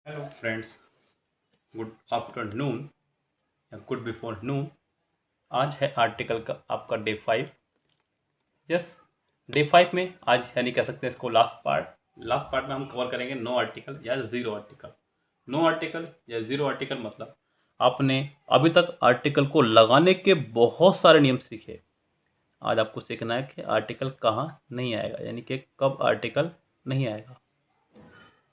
Hello friends, good afternoon या good before नून। आज है आर्टिकल का आपका डे 5। यस, डे 5 में आज यानी कह सकते हैं इसको लास्ट पार्ट में हम कवर करेंगे नो आर्टिकल या ज़ीरो आर्टिकल। नो आर्टिकल या ज़ीरो आर्टिकल मतलब आपने अभी तक आर्टिकल को लगाने के बहुत सारे नियम सीखे। आज आपको सीखना है कि आर्टिकल कहाँ नहीं आएगा, यानी कि कब आर्टिकल नहीं आएगा।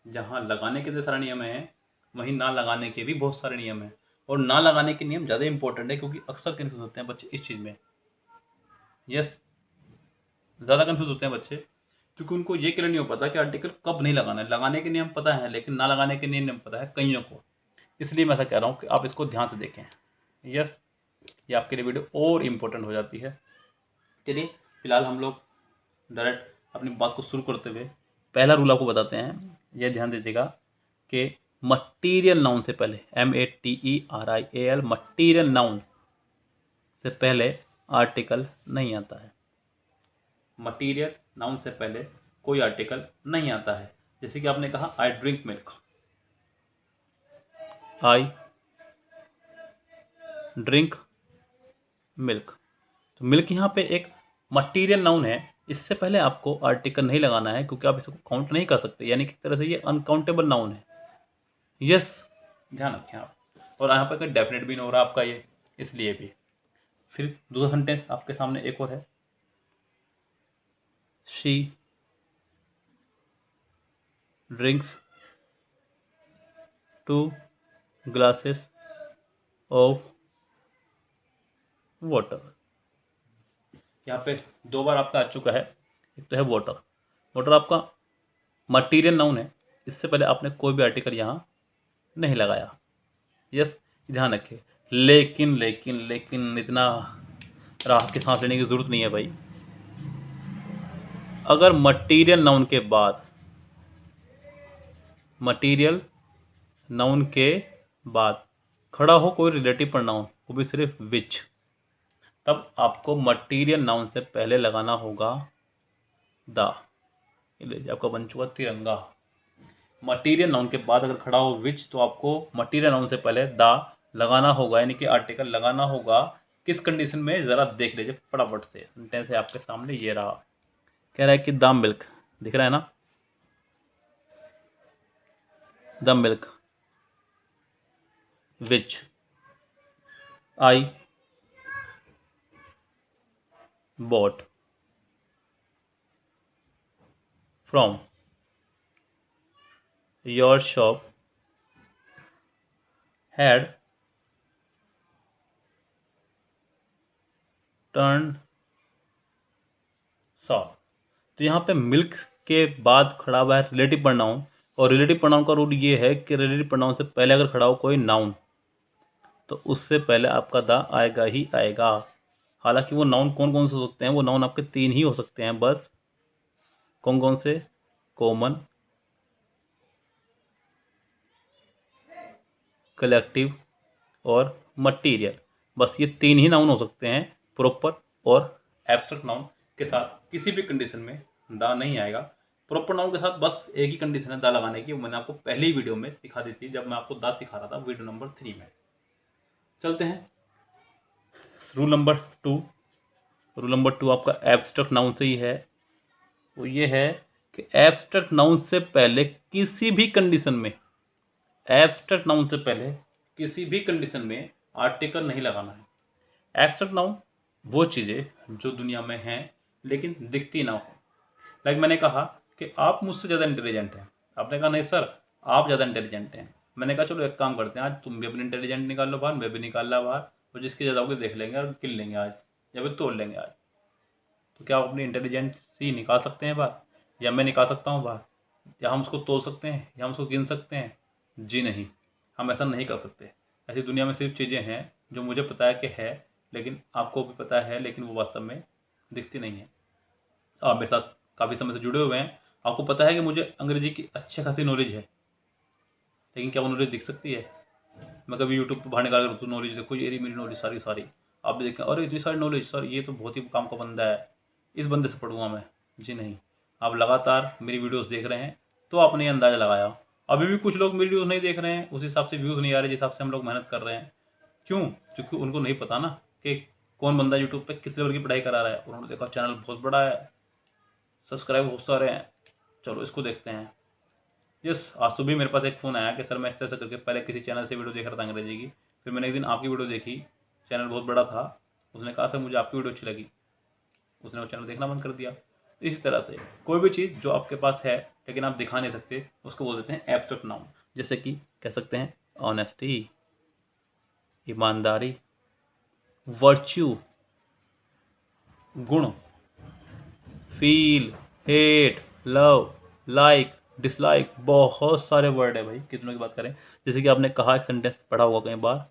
जहाँ लगाने के सारे नियम हैं वहीं ना लगाने के भी बहुत सारे नियम हैं, और ना लगाने के नियम ज़्यादा इंपॉर्टेंट है क्योंकि अक्सर कन्फ्यूज होते हैं बच्चे इस चीज़ में। यस, ज़्यादा कन्फ्यूज होते हैं बच्चे क्योंकि उनको ये क्लियर नहीं हो पाता कि आर्टिकल कब नहीं लगाना है। लगाने के नियम पता है लेकिन ना लगाने के नियम पता है कईयों को। इसलिए मैं ऐसा कह रहा हूँ कि आप इसको ध्यान से देखें। यस, ये आपके लिए वीडियो और इम्पोर्टेंट हो जाती है। चलिए फिलहाल हम लोग डायरेक्ट अपनी बात को शुरू करते हुए पहला रूल आपको बताते हैं। यह ध्यान दीजिएगा कि मटीरियल नाउन से पहले MATERIAL मटीरियल नाउन से पहले आर्टिकल नहीं आता है। मटीरियल नाउन से पहले कोई आर्टिकल नहीं आता है। जैसे कि आपने कहा I drink milk, I drink milk, तो मिल्क यहाँ पे एक मटीरियल नाउन है। इससे पहले आपको आर्टिकल नहीं लगाना है क्योंकि आप इसको काउंट नहीं कर सकते, यानी कि तरह से ये अनकाउंटेबल नाउन है। यस, ध्यान रखें आप। और यहाँ पर डेफिनेट भी नहीं हो रहा आपका ये, इसलिए भी। फिर दूसरा सेंटेंस आपके सामने एक और है, she drinks 2 glasses of water. यहाँ पे 2 बार आपका आ चुका है। एक तो है वाटर, वाटर आपका मटीरियल नाउन है। इससे पहले आपने कोई भी आर्टिकल यहाँ नहीं लगाया। यस, ध्यान रखिए। लेकिन लेकिन लेकिन इतना राहत की सांस लेने की जरूरत नहीं है भाई। अगर मटीरियल नाउन के बाद खड़ा हो कोई रिलेटिव प्रोनाउन, वो भी सिर्फ विच, तब आपको मटीरियल नाउन से पहले लगाना होगा द। आपका बन चुका तिरंगा। मटीरियल नाउन के बाद अगर खड़ा हो विच, तो आपको मटीरियल नाउन से पहले द लगाना होगा, यानी कि आर्टिकल लगाना होगा। किस कंडीशन में ज़रा देख लीजिए फटाफट से। सेंटेंस है आपके सामने, ये रहा। कह रहा है कि द मिल्क, दिख रहा है ना, the milk which I bought from your shop had turned sour। तो यहाँ पे मिल्क के बाद खड़ा हुआ है रिलेटिव प्रोनाउन, और रिलेटिव प्रोनाउन का रूल ये है कि रिलेटिव प्रोनाउन से पहले अगर खड़ा हो कोई नाउन, तो उससे पहले आपका द आएगा ही आएगा। हालांकि वो नाउन कौन कौन से हो सकते हैं, वो नाउन आपके 3 ही हो सकते हैं बस। कौन कौन से? कॉमन, कलेक्टिव और मटीरियल। बस ये 3 ही नाउन हो सकते हैं प्रॉपर और एब्स्ट्रैक्ट नाउन के साथ। किसी भी कंडीशन में दा नहीं आएगा। प्रॉपर नाउन के साथ बस एक ही कंडीशन है दा लगाने की, मैंने आपको पहली वीडियो में सिखा दी थी जब मैं आपको दा सिखा रहा था, वीडियो नंबर 3 में। चलते हैं रूल नंबर 2। रूल नंबर 2 आपका एब्स्ट्रैक्ट नाउन से ही है। वो ये है कि एब्स्ट्रैक्ट नाउन से पहले किसी भी कंडीशन में, एब्स्ट्रैक्ट नाउन से पहले किसी भी कंडीशन में आर्टिकल नहीं लगाना है। एब्स्ट्रैक्ट नाउन वो चीज़ें जो दुनिया में हैं लेकिन दिखती ना हो। लाइक मैंने कहा कि आप मुझसे ज़्यादा इंटेलिजेंट हैं, आपने कहा नहीं सर आप ज़्यादा इंटेलिजेंट हैं। मैंने कहा चलो एक काम करते हैं, आज तुम भी अपनी इंटेलिजेंट निकाल लो बाहर, मैं भी निकाल ला बाहर, और जिसकी ज़्यादा होगी देख लेंगे और किल लेंगे आज, या फिर तोड़ लेंगे आज। तो क्या आप अपनी इंटेलिजेंसी निकाल सकते हैं बाहर, या मैं निकाल सकता हूँ बाहर, या हम उसको तोड़ सकते हैं, या हम उसको गिन सकते हैं? जी नहीं, हम ऐसा नहीं कर सकते। ऐसी दुनिया में सिर्फ चीज़ें हैं जो मुझे पता है कि है, लेकिन आपको भी पता है, लेकिन वो वास्तव में दिखती नहीं है। आप मेरे साथ काफ़ी समय से जुड़े हुए हैं, आपको पता है कि मुझे अंग्रेजी की अच्छी खासी नॉलेज है, लेकिन क्या वो नॉलेज दिख सकती है? मैं कभी यूट्यूब पर बाहर निकाल कर तो नॉलेज देखो, ये रही मेरी नॉलेज सारी सारी। आप भी देखें अरे इतनी सारी नॉलेज, सर ये तो बहुत ही काम का बंदा है, इस बंदे से पढ़ूंगा मैं। जी नहीं, आप लगातार मेरी वीडियोस देख रहे हैं तो आपने ये अंदाज़ा लगाया अभी भी कुछ लोग मेरी वीडियोस नहीं देख रहे हैं, उस हिसाब से व्यूज़ नहीं आ रहे जिस हिसाब से हम लोग मेहनत कर रहे हैं। क्यों? क्योंकि उनको नहीं पता ना कि कौन बंदा यूट्यूब पे किस लेवल की पढ़ाई करा रहा है। उन्होंने देखा चैनल बहुत बड़ा है, सब्सक्राइब बहुत सारे हैं, चलो इसको देखते हैं। यस, आज सुबह मेरे पास एक फ़ोन आया कि सर मैं इस तरह से करके पहले किसी चैनल से वीडियो देख रहा था अंग्रेजी की, फिर मैंने एक दिन आपकी वीडियो देखी, चैनल बहुत बड़ा था, उसने कहा सर मुझे आपकी वीडियो अच्छी लगी, उसने वो चैनल देखना बंद कर दिया। इसी तरह से कोई भी चीज़ जो आपके पास है लेकिन आप दिखा नहीं सकते, उसको बोल देते हैं एब्स्ट्रैक्ट नाउन। जैसे कि कह सकते हैं ऑनेस्टी, ईमानदारी, वर्च्यू, गुण, feel, hate, love, like, dislike, बहुत सारे वर्ड है भाई, कितनों की बात करें। जैसे कि आपने कहा, एक सेंटेंस पढ़ा होगा कई बार,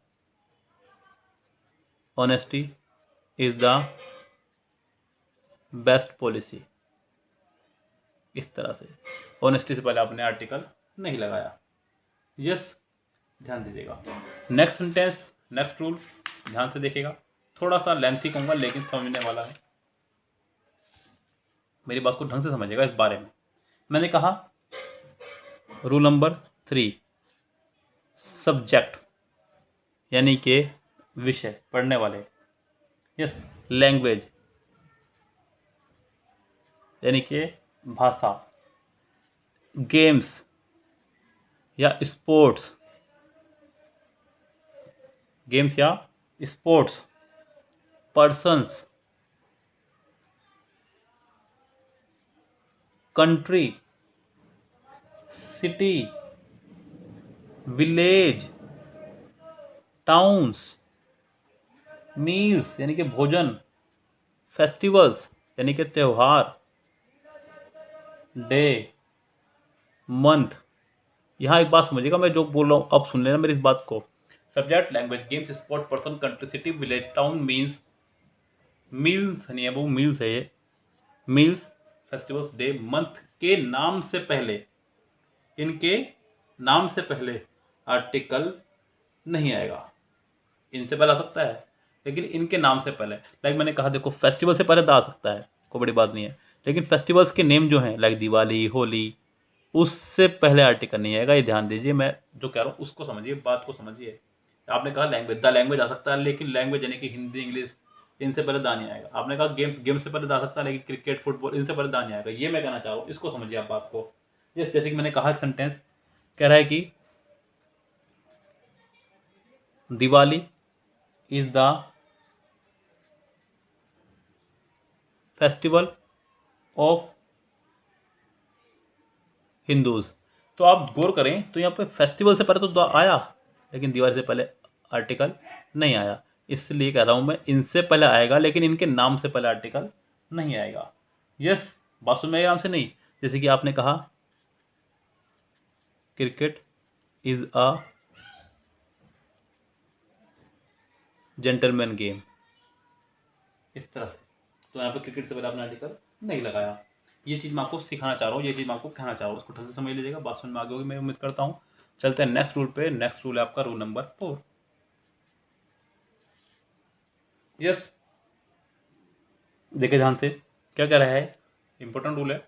honesty is the best policy. इस तरह से ऑनेस्टी से पहले आपने आर्टिकल नहीं लगाया। यस, ध्यान दीजिएगा। नेक्स्ट सेंटेंस, नेक्स्ट रूल ध्यान से देखिएगा, थोड़ा सा लेंथी कहूंगा लेकिन समझने वाला है, मेरी बात को ढंग से समझिएगा। इस बारे में मैंने कहा रूल नंबर 3, सब्जेक्ट यानी कि विषय, पढ़ने वाले। यस, लैंग्वेज यानी कि भाषा, गेम्स या स्पोर्ट्स, गेम्स या sports, persons, country, city, village, towns, meals यानी कि भोजन, फेस्टिवल्स यानी कि त्यौहार, डे, मंथ। यहाँ एक बात समझिएगा, मैं जो बोल रहा हूँ अब सुन लेना मेरी इस बात को। Subject, language, games, sport, person, country, city, village, town, means, meals नहीं है वो, मील्स है ये, मील्स, फेस्टिवल्स, डे, मंथ के नाम से पहले, इनके नाम से पहले आर्टिकल नहीं आएगा। इनसे पहले आ सकता है लेकिन इनके नाम से पहले, लाइक मैंने कहा देखो, फेस्टिवल से पहले तो आ सकता है, कोई बड़ी बात नहीं है, लेकिन फेस्टिवल्स के नेम जो हैं लाइक दिवाली, होली, उससे पहले आर्टिकल नहीं आएगा। ये ध्यान दीजिए, मैं जो कह रहा हूँ उसको समझिए, बात को समझिए। आपने कहा लैंग्वेज, द लैंग्वेज आ सकता है, लेकिन लैंग्वेज यानी कि हिंदी, इंग्लिश, इनसे पहले दा नहीं आएगा। आपने कहा गेम्स, गेम्स से पहले दा सकता है, लेकिन क्रिकेट, फुटबॉल, इनसे पहले दा नहीं आएगा। ये मैं कहना चाह रहा हूँ, इसको समझिए आप बात को। जैसे कि मैंने कहा, एक सेंटेंस कह रहा है कि Diwali is the festival of Hindus. तो आप गौर करें तो यहाँ पे फेस्टिवल से पहले तो आया, लेकिन दिवाली से पहले आर्टिकल नहीं आया। इसलिए कह रहा हूँ मैं, इनसे पहले आएगा लेकिन इनके नाम से पहले आर्टिकल नहीं आएगा। यस, बात सुन में आराम से नहीं। जैसे कि आपने कहा cricket is a gentleman game, इस तरह से, तो यहाँ पे क्रिकेट से पहले आपने आर्टिकल नहीं लगाया। ये चीज़ मैं आपको सिखाना चाह रहा हूँ, ये चीज़ मैं आपको कहना चाह रहा हूँ, उसको ढंग से समझ लीजिएगा, बात समझ में आगे होगी मैं उम्मीद करता हूँ। चलते हैं नेक्स्ट रूल पे। नेक्स्ट रूल है आपका रूल नंबर 4। यस, देखिए ध्यान से, क्या कह रहा है, इंपॉर्टेंट रूल है।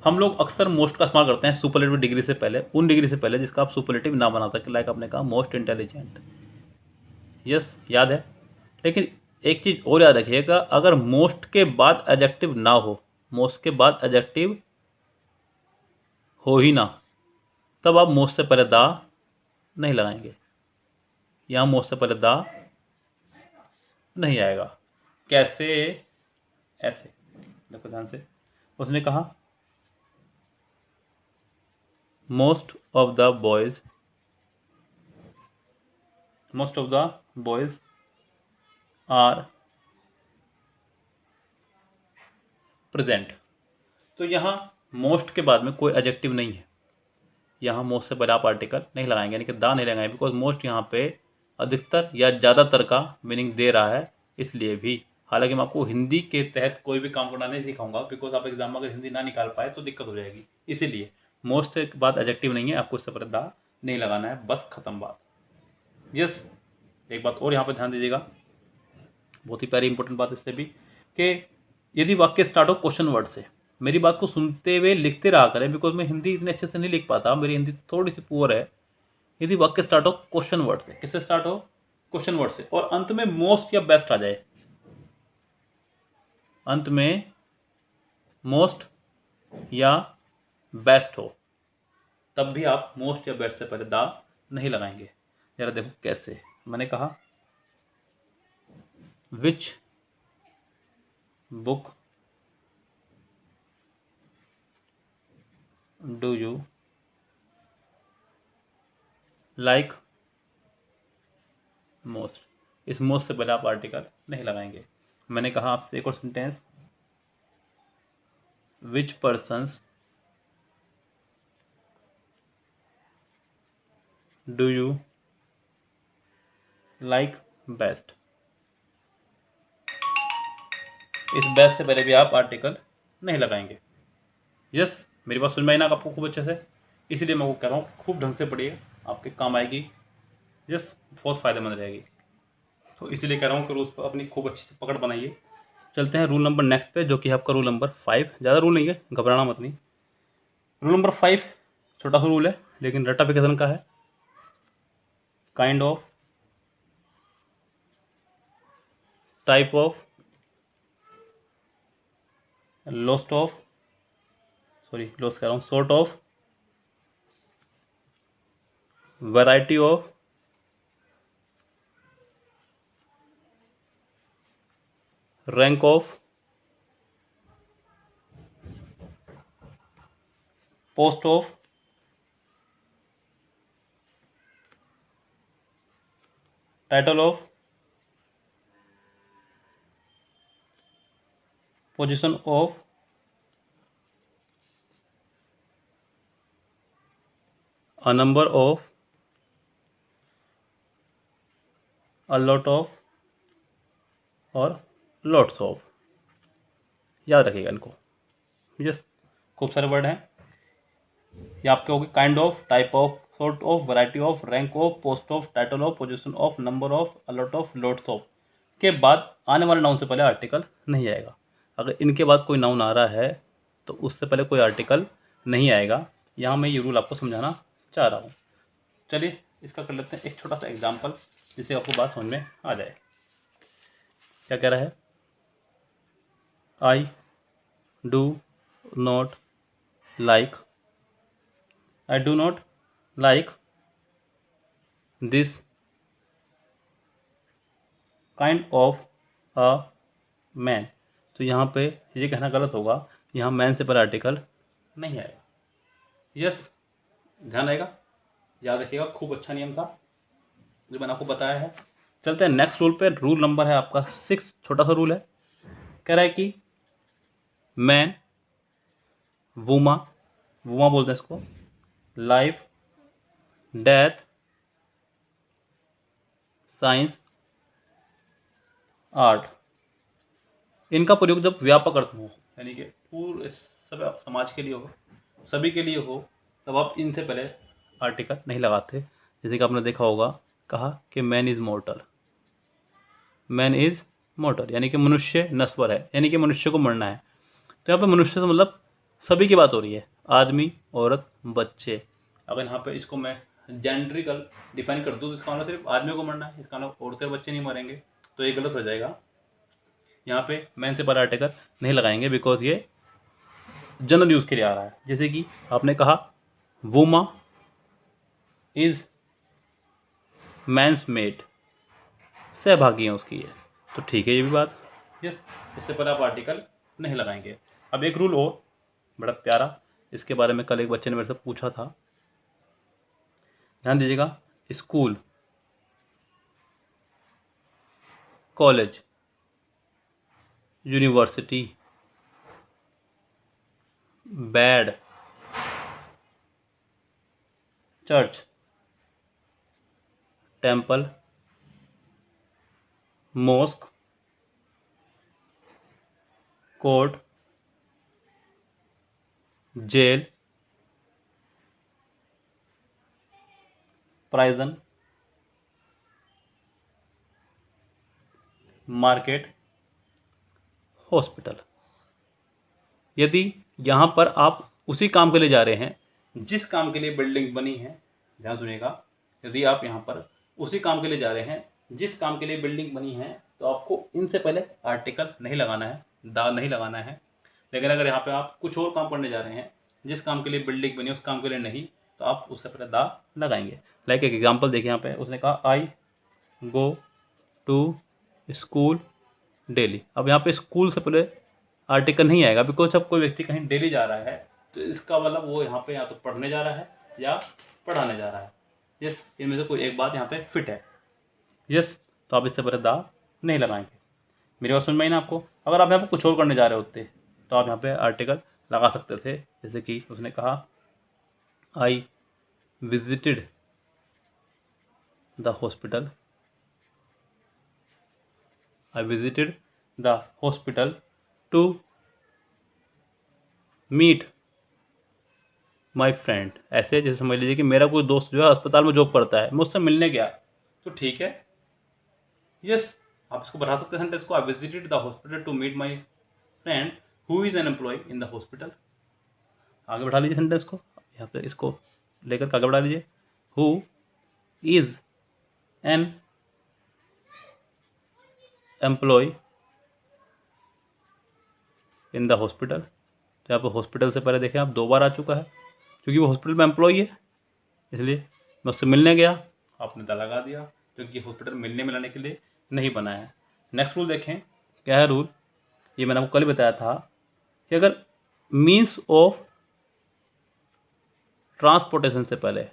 हम लोग अक्सर मोस्ट का इस्तेमाल करते हैं सुपरलेटिव डिग्री से पहले, उन डिग्री से पहले जिसका आप सुपरलेटिव ना बना सके, लाइक आपने कहा मोस्ट इंटेलिजेंट। यस, याद है। लेकिन एक चीज़ और याद रखिएगा, अगर मोस्ट के बाद एडजेक्टिव ना हो, मोस्ट के बाद एडजेक्टिव हो ही ना, तब आप मोस्ट से पहले दा नहीं लगाएंगे। यहाँ मोस्ट से पहले दा नहीं आएगा। कैसे? ऐसे देखो ध्यान से, उसने कहा most of the boys, most of the boys are present. तो यहाँ मोस्ट के बाद में कोई एडजेक्टिव नहीं है, यहाँ मोस्ट से पहले आप आर्टिकल नहीं लगाएंगे, यानी कि दा नहीं लगाएंगे, बिकॉज मोस्ट यहाँ पे अधिकतर या ज़्यादातर का मीनिंग दे रहा है, इसलिए भी। हालांकि मैं आपको हिंदी के तहत कोई भी काम करना नहीं सिखाऊंगा, बिकॉज आप एग्जाम में अगर हिंदी ना निकाल पाए तो दिक्कत हो जाएगी, इसीलिए मोस्ट के बाद एडजेक्टिव नहीं है, आपको इससे पहले दा नहीं लगाना है, बस खत्म बात। यस, एक बात और यहाँ पर ध्यान दीजिएगा, बहुत ही प्यारी इंपॉर्टेंट बात इससे भी, कि यदि वाक्य स्टार्ट हो क्वेश्चन वर्ड से, मेरी बात को सुनते हुए लिखते रहा करें, बिकॉज मैं हिंदी इतने अच्छे से नहीं लिख पाता, मेरी हिंदी थोड़ी सी पुअर है। यदि वाक्य स्टार्ट हो क्वेश्चन वर्ड से, किससे स्टार्ट हो? क्वेश्चन वर्ड से, और अंत में मोस्ट या बेस्ट आ जाए, अंत में मोस्ट या बेस्ट हो, तब भी आप मोस्ट या बेस्ट से पहले दा नहीं लगाएंगे। जरा देखो कैसे। मैंने कहा which book do you like most. इस मोस्ट से पहले आप आर्टिकल नहीं लगाएंगे। मैंने कहा आपसे एक और sentence, which persons do you like best. इस बेस्ट से पहले भी आप आर्टिकल नहीं लगाएंगे। यस, मेरी बात समझ में आई ना आपको खूब अच्छे से? इसीलिए मैं वो कह रहा हूँ खूब ढंग से पढ़िए, आपके काम आएगी। यस, बहुत फ़ायदेमंद रहेगी। तो इसीलिए कह रहा हूँ कि रूल्स पर अपनी खूब अच्छी से पकड़ बनाइए। चलते हैं रूल नंबर नेक्स्ट पे, जो कि आपका रूल नंबर 5। ज़्यादा रूल नहीं है, घबराना मत नहीं। रूल नंबर 5 छोटा सा रूल है, लेकिन रटाफिकेशन का है। Kind of, type of, lost of, sorry lost कह रहा हूँ, sort of, variety of, rank of, post of, title of, position of, a number of, a lot of और lots of। याद रखिएगा इनको। यस, खूब सारे वर्ड हैं ये आपके हो गए। Kind of, type of, sort of, variety of, rank of, post of, title of, position of, number of, a lot of, lots of के बाद आने वाले नाउन से पहले आर्टिकल नहीं आएगा। अगर इनके बाद कोई नाउन आ रहा है तो उससे पहले कोई आर्टिकल नहीं आएगा। यहाँ मैं ये रूल आपको समझाना चाह रहा हूँ। चलिए इसका कर लेते हैं एक छोटा सा एग्जाम्पल, जिससे आपको बात समझ में आ जाए। क्या कह रहा है? I do not like, I do not like this kind of a man. तो यहाँ पे ये कहना गलत होगा, यहाँ मैन से पहले आर्टिकल नहीं आएगा। यस, ध्यान रहेगा, याद रखिएगा, खूब अच्छा नियम था जो मैंने आपको बताया है। चलते हैं नेक्स्ट रूल पे। रूल नंबर है आपका 6, छोटा सा रूल है। कह रहा है कि मैन, वुमा, वुमा बोलते हैं इसको, लाइफ, डेथ, साइंस, आर्ट, इनका प्रयोग जब व्यापक अर्थ में हो, यानी कि पूरे सब समाज के लिए हो, सभी के लिए हो, तब आप इनसे पहले आर्टिकल नहीं लगाते। जैसे कि आपने देखा होगा, कहा कि मैन इज मॉर्टल, मैन इज मॉर्टल यानी कि मनुष्य नश्वर है, यानी कि मनुष्य को मरना है। तो यहाँ पे मनुष्य से मतलब सभी की बात हो रही है, आदमी, औरत, बच्चे। अगर यहाँ पे इसको मैं जेंड्रिकल डिफाइन कर दूँ तो इसका मतलब सिर्फ आदमियों को मरना है, इसका मतलब औरतें बच्चे नहीं मरेंगे, तो ये गलत हो जाएगा। यहाँ पे मैन से पहले आर्टिकल नहीं लगाएंगे, बिकॉज ये जनरल यूज़ के लिए आ रहा है। जैसे कि आपने कहा वुमा इज मैंस मेड, सहभागी है उसकी ये, तो ठीक है ये भी बात। यस, इससे पहले आप आर्टिकल नहीं लगाएंगे। अब एक रूल और बड़ा प्यारा, इसके बारे में कल एक बच्चे ने मेरे से पूछा था, ध्यान दीजिएगा। School, college, university, bed, church, temple, mosque, court, jail, prison, market, hospital. यदि यहाँ पर आप उसी काम के लिए जा रहे हैं जिस काम के लिए बिल्डिंग बनी है, ध्यान सुनिएगा, यदि आप यहाँ पर उसी काम के लिए जा रहे हैं जिस काम के लिए बिल्डिंग बनी है तो आपको इनसे पहले आर्टिकल नहीं लगाना है, दा नहीं लगाना है। लेकिन अगर यहाँ पे आप कुछ और काम करने जा रहे हैं जिस काम के लिए बिल्डिंग बनी उस काम के लिए नहीं, तो आप उससे पहले दा लगाएंगे। लाइक एक एग्जाम्पल देखिए, यहाँ पे उसने कहा आई गो टू स्कूल डेली। अब यहाँ पे स्कूल से पहले आर्टिकल नहीं आएगा, बिकॉज अब कोई व्यक्ति कहीं डेली जा रहा है तो इसका मतलब वो यहाँ पे या तो पढ़ने जा रहा है या पढ़ाने जा रहा है। यस, इनमें से कोई एक बात यहाँ पे फिट है। यस, तो आप इससे पहले दा नहीं लगाएंगे। मेरी बात समझ में आई ना आपको? अगर आप यहाँ पे कुछ और करने जा रहे होते तो आप यहाँ पे आर्टिकल लगा सकते थे, जैसे कि उसने कहा I visited the hospital, I visited the hospital to meet my friend. ऐसे जैसे समझ लीजिए कि मेरा कोई दोस्त जो है अस्पताल में जॉब करता है, मैं उससे मिलने गया, तो ठीक है। यस, आप इसको बढ़ा सकते हैं सेंटेंस को, I visited the hospital to meet my friend who is an employ in the hospital. आगे बढ़ा लीजिए सेंटेंस को, यहाँ पे इसको लेकर आगे बढ़ा लीजिए, who is an employ in the hospital. तो यहाँ पर हॉस्पिटल से पहले देखें आप 2 बार आ चुका है, क्योंकि वो हॉस्पिटल में एम्प्लॉय है, इसलिए मैं उससे मिलने गया, आपने दा लगा दिया, क्योंकि हॉस्पिटल मिलने मिलाने के लिए नहीं बना है। नेक्स्ट रूल देखें, क्या है रूल, ये मैंने आपको कल बताया था कि अगर मीन्स ऑफ ट्रांसपोर्टेशन से पहले,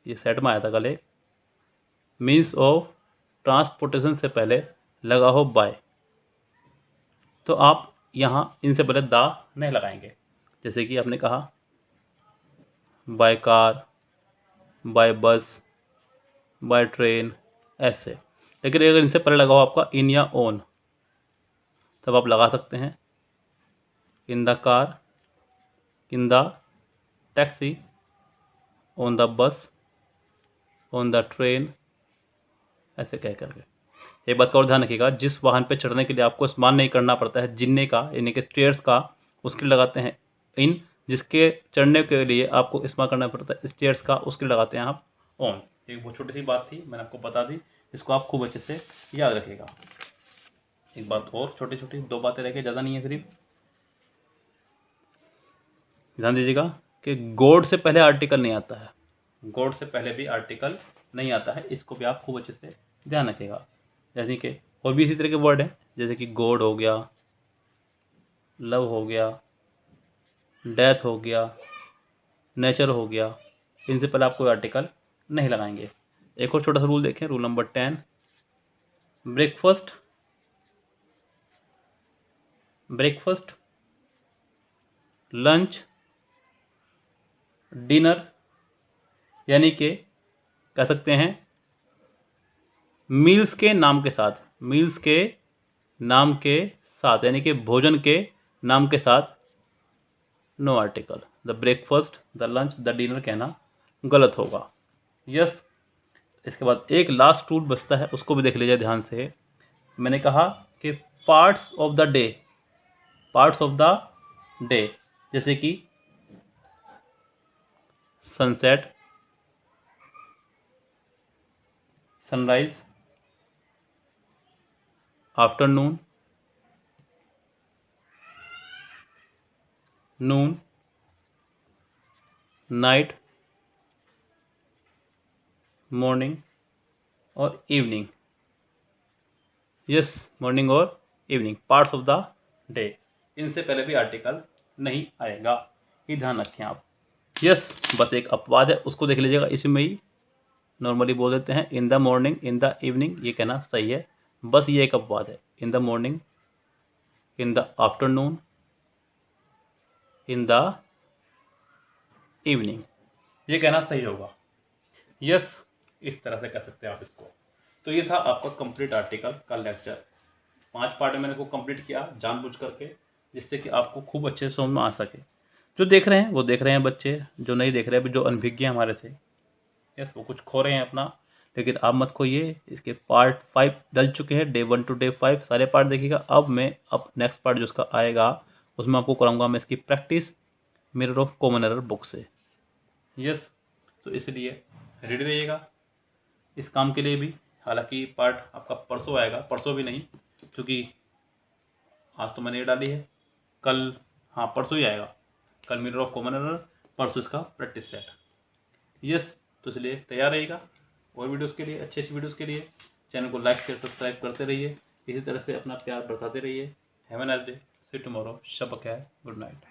ये सेट में आया था कल, एक मीन्स ऑफ ट्रांसपोर्टेशन से पहले लगा हो बाय, तो आप यहाँ इनसे पहले दा नहीं लगाएंगे। जैसे कि आपने कहा बाय कार, बाय बस, बाय ट्रेन, ऐसे। लेकिन अगर इनसे पहले लगा हो आपका इन या ऑन, तब आप लगा सकते हैं in the car, in the taxi, on the bus, on the train, ऐसे कह करके। एक बात का और ध्यान रखिएगा, जिस वाहन पे चढ़ने के लिए आपको इस्तेमाल नहीं करना पड़ता है जिन्ने का, यानी कि स्टेयर्स का, उसके लिए लगाते हैं इन। जिसके चढ़ने के लिए आपको इस्तेमाल करना पड़ता है स्टेयर्स का, उसके लिए लगाते हैं आप ऑन। एक बहुत छोटी सी बात थी, मैंने आपको बता दी, इसको आप खूब अच्छे से याद रखिएगा। एक बात और, छोटी छोटी 2 बातें रह गई, ज़्यादा नहीं है, सिर्फ ध्यान दीजिएगा कि गॉड से पहले आर्टिकल नहीं आता है, गॉड से पहले भी आर्टिकल नहीं आता है, इसको भी आप खूब अच्छे से ध्यान रखिएगा। जैसे कि और भी इसी तरह के वर्ड हैं, जैसे कि गॉड हो गया, लव हो गया, डेथ हो गया, नेचर हो गया, इनसे पहले आप कोई आर्टिकल नहीं लगाएंगे। एक और छोटा सा रूल देखें, rule number 10, breakfast, breakfast, lunch, dinner, यानी कि कह सकते हैं मील्स के नाम के साथ, मील्स के नाम के साथ, यानी कि भोजन के नाम के साथ no article. The breakfast, the lunch, the dinner कहना गलत होगा। यस, इसके बाद एक लास्ट रूल बचता है, उसको भी देख लीजिए ध्यान से। मैंने कहा कि parts of the day, parts of the day, जैसे कि सनसेट, सनराइज, आफ्टरनून, नून, नाइट, मॉर्निंग और इवनिंग। यस, मॉर्निंग और evening, parts of the day, इनसे पहले भी आर्टिकल नहीं आएगा, ये ध्यान रखें आप। यस, बस एक अपवाद है, उसको देख लीजिएगा, इसमें ही नॉर्मली बोल देते हैं in the morning, in the evening, ये कहना सही है, बस ये एक अपवाद है, in the morning, in the afternoon, in the evening, ये कहना सही होगा। यस, इस तरह से कह सकते हैं आप इसको। तो ये था आपका कंप्लीट आर्टिकल का लेक्चर। 5 पार्ट में मैंने इसको कंप्लीट किया जानबूझ करके, जिससे कि आपको खूब अच्छे से समझ में आ सके। जो देख रहे हैं वो देख रहे हैं बच्चे, जो नहीं देख रहे हैं, जो अनभिज्ञ हैं हमारे से, यस, वो कुछ खो रहे हैं अपना, लेकिन आप मत खोइए। इसके पार्ट 5 डल चुके हैं, डे 1 to डे 5 सारे पार्ट देखिएगा। अब नेक्स्ट पार्ट जो उसका आएगा उसमें आपको कराऊंगा मैं इसकी practice mirror of common error book से। यस, तो इसलिए रेडी रहिएगा इस काम के लिए भी। हालांकि पार्ट आपका परसों आएगा, परसों भी नहीं क्योंकि आज तो मैंने ये डाली है, कल, हाँ परसों ही आएगा, कल मिरर ऑफ कॉमन एरर, परसों इसका प्रैक्टिस सेट। यस, तो इसलिए तैयार रहिएगा और वीडियोस के लिए, अच्छी अच्छी वीडियोस के लिए। चैनल को लाइक शेयर सब्सक्राइब करते रहिए, इसी तरह से अपना प्यार बढ़ाते रहिए। Have a nice day, see tomorrow, शब खैर, गुड नाइट।